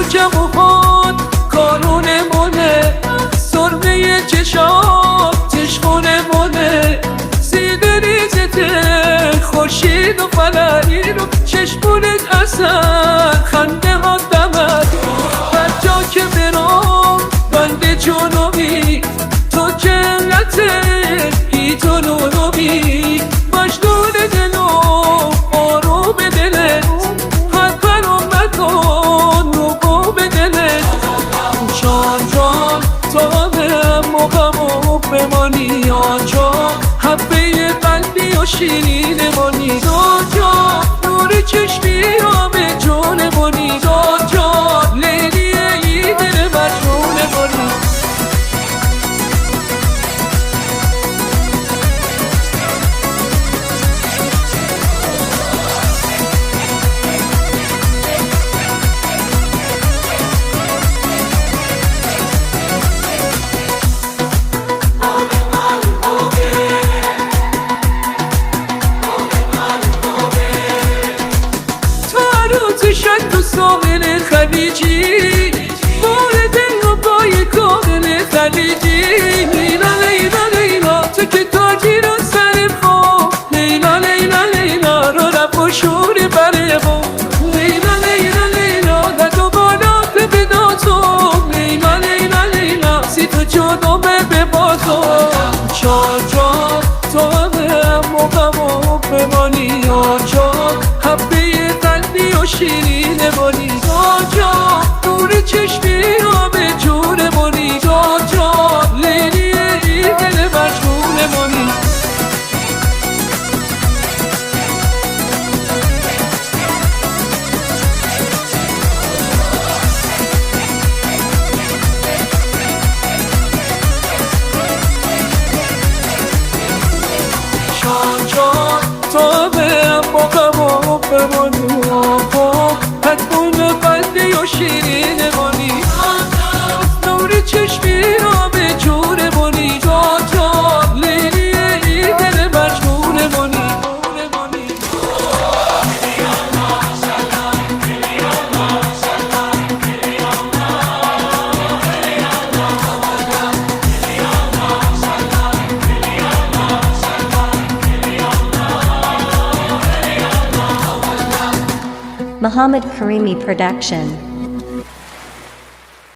جمعات کارون مونه، سرمه چشات تشخونه مونه، سیده ریزته خورشید و فلایی رو چشمونت اصل خنده ها دمد. هر جا که برام بند جنوبی تو جنته هی تو نونوبی، مجنون دلو آروم دلت هر برام نکن نگو به دلت. جان جان تا به موقعمو بمانی آنجا، حبه قلبی و شیرین مانی داجا، نور چشمی آب جون مانی داجا، لیلی ای دل مجنون مانی. شد تو ساحل خلیجی، مورد و پای کامل خلیجی. لیلا لیلا لیلا تو که تاجی رو سر خواب، لیلا لیلا لیلا رو رفت و شور بره با، لیلا لیلا لیلا دد و بالات بدا تو، لیلا لیلا لیلا سی تو جدو به با تو. چار جان تو به موقعمو بمانی آنجا، حبه قلبی و شیرین مانی جا، نور چشمی آب جون مانی جا، لیلی ای دل مجنون مانی. جان جان تا به موقعمو بمانی آقا، حتمون قلبی و شیرین مانی، نور چشمی آب جون مانی جا، لیلی ای دل مجنون مانی. Muhammad Karimi Production.